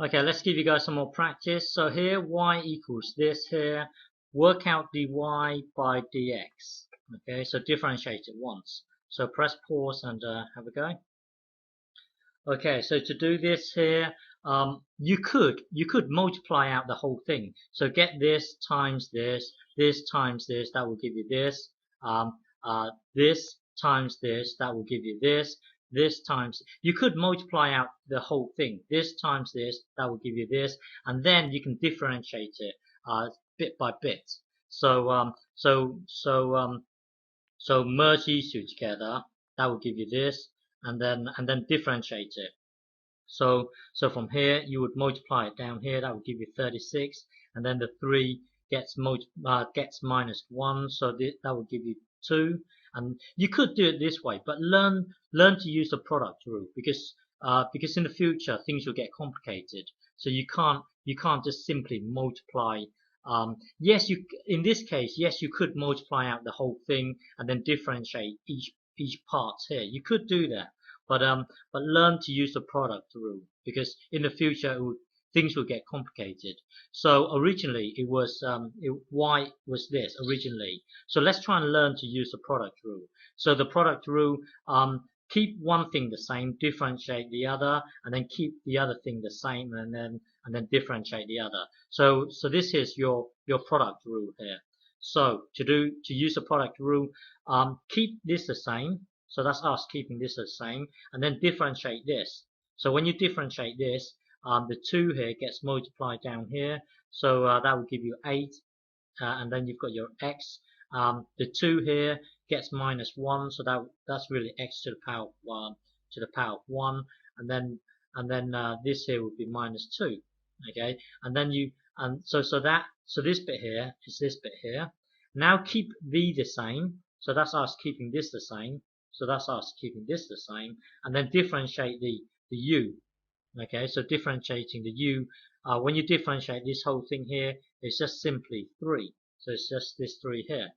Okay, let's give you guys some more practice. So here y equals this here. Work out dy by dx. Okay, so differentiate it once. So press pause and have a go. Okay, so to do this here, you could multiply out the whole thing. So get this times this times this, that will give you this. This times this, that will give you this. This times, you could multiply out the whole thing. This times this, that will give you this, and then you can differentiate it bit by bit. So merge these two together. That will give you this, and then differentiate it. So from here you would multiply it down here. That would give you 36, and then the 3 gets minus 1, so that would give you 2. And you could do it this way, but learn to use the product rule, because in the future things will get complicated. So you can't just simply multiply. Yes, in this case, yes, you could multiply out the whole thing and then differentiate each part here. You could do that, but learn to use the product rule, because in the future things will get complicated. So originally it was y was this originally. So let's try and learn to use the product rule. So the product rule, keep one thing the same, differentiate the other, and then keep the other thing the same, and then differentiate the other. So this is your product rule here. So to use the product rule, keep this the same. So that's us keeping this the same, and then differentiate this. So when you differentiate this, the 2 here gets multiplied down here. So that will give you 8, and then you've got your x. The 2 here gets minus 1, so that's really x to the power of 1, and then this here would be minus 2. Okay, and then so this bit here is this bit here. Now keep v the same. So that's us keeping this the same. So that's us keeping this the same, and then differentiate the u. Okay, so differentiating the u, when you differentiate this whole thing here, it's just simply 3. So it's just this 3 here.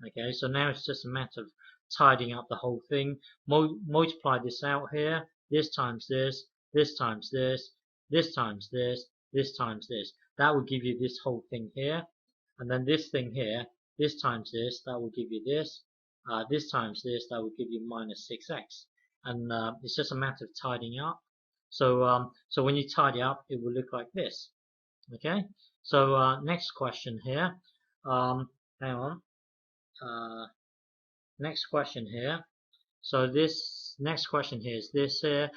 Okay, so now it's just a matter of tidying up the whole thing. Multiply this out here. This times this, this times this, this times this, this times this. That will give you this whole thing here, and then this thing here, this times this, that will give you this. This times this, that will give you minus 6x, and it's just a matter of tidying up. So when you tidy up, it will look like this. Okay. So next question here. Hang on. Next question here. So this next question here is this here.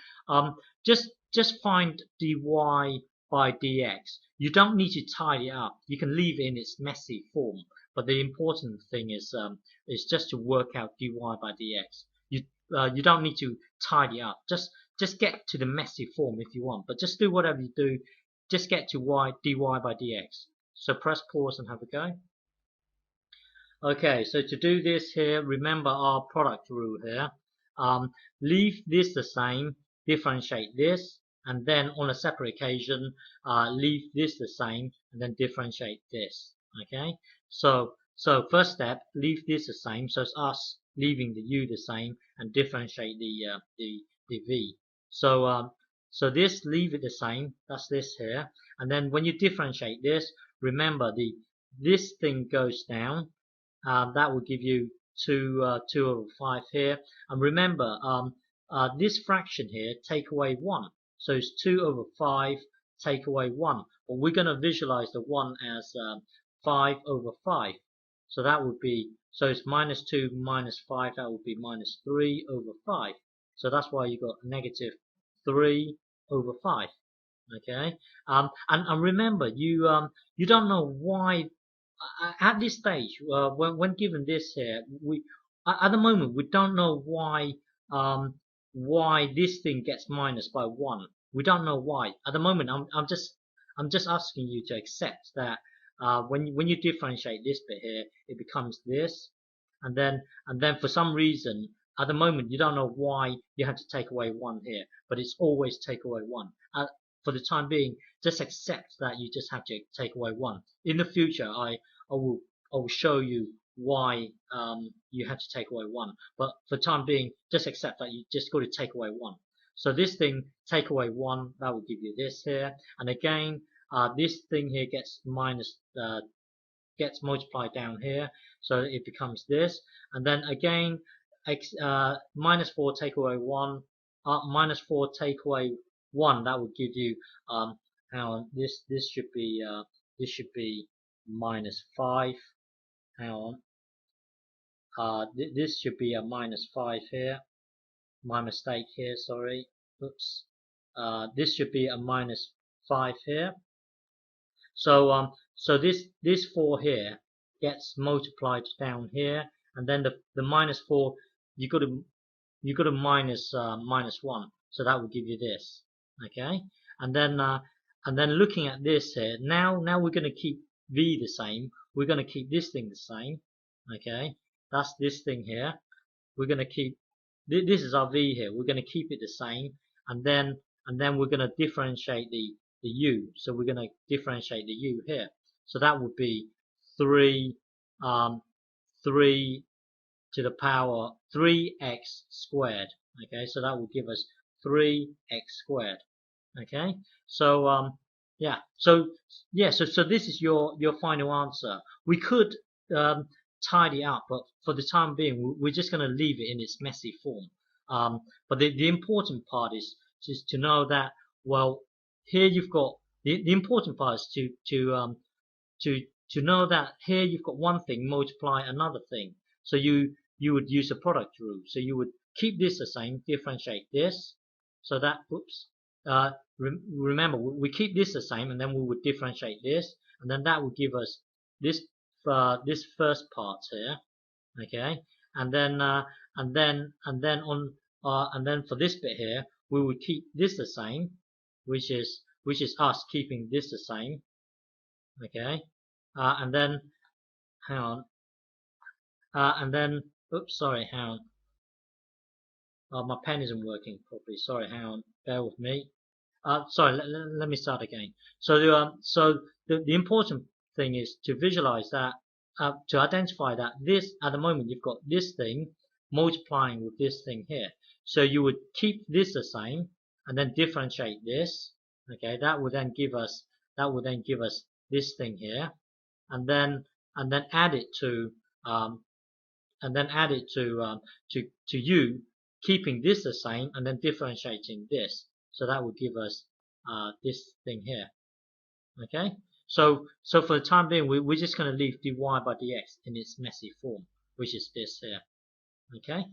Just find dy by dx. You don't need to tidy it up. You can leave it in its messy form. But the important thing is just to work out dy by dx. You don't need to tidy up. Just get to the messy form if you want. But just do whatever you do. Just get to dy by dx. So press pause and have a go. Okay, so to do this here, remember our product rule here. Leave this the same, differentiate this, and then on a separate occasion, leave this the same, and then differentiate this. Okay, so first step, leave this the same. So it's us leaving the u the same and differentiate the v. So this, leave it the same. That's this here, and then when you differentiate this, remember this thing goes down. That will give you 2 over 5 here. And remember, this fraction here, take away 1. So it's 2 over 5, take away 1. But we're going to visualize the 1 as 5 over 5. So that would be, so it's minus 2 minus 5, that would be minus 3 over 5. So that's why you got negative 3 over 5. Okay, and remember, you don't know why. At this stage, when given this here, at the moment we don't know why this thing gets minus by 1. We don't know why. At the moment, I'm just asking you to accept that when you differentiate this bit here, it becomes this, and then for some reason at the moment you don't know why you have to take away 1 here, but it's always take away 1. For the time being, just accept that you just have to take away 1. In the future, I will show you why you have to take away 1. But for the time being, just accept that you just got to take away 1. So this thing, take away 1, that will give you this here. And again, this thing here gets gets multiplied down here, so it becomes this. And then again, minus 4 take away 1, minus 4 take away 1, that would give you hang on, this should be minus 5. Hang on, this should be a minus 5 here. My mistake here, sorry. Oops. This should be a minus 5 here. So this 4 here gets multiplied down here, and then the minus 4, you got to minus 1, so that will give you this. Okay, and then looking at this here, now we're going to keep v the same. We're going to keep this thing the same. Okay, that's this thing here. We're going to keep this is our v here. We're going to keep it the same, and then we're going to differentiate the u. So we're going to differentiate the u here. So that would be 3 3 to the power 3x squared. Okay, so that will give us 3x squared. Okay, so so this is your final answer. We could tidy up, but for the time being, we're just going to leave it in its messy form. But the important part is just to know that, well, here you've got the important part is to know that here you've got one thing multiply another thing. So you would use a product rule. So you would keep this the same, differentiate this, so that remember we keep this the same, and then we would differentiate this, and then that would give us this first part here. Okay, and then for this bit here we would keep this the same, which is us keeping this the same. Okay, and then hang on, and then oops, sorry, hang on, my pen isn't working properly, sorry, hang on, bear with me. Sorry, let me start again. So the important thing is to visualize that, to identify that this, at the moment, you've got this thing multiplying with this thing here. So you would keep this the same, and then differentiate this. Okay, that would then give us this thing here, and then add it to to u, keeping this the same, and then differentiating this. So that would give us this thing here. Okay, so for the time being, we're just going to leave dy by dx in its messy form, which is this here. Okay.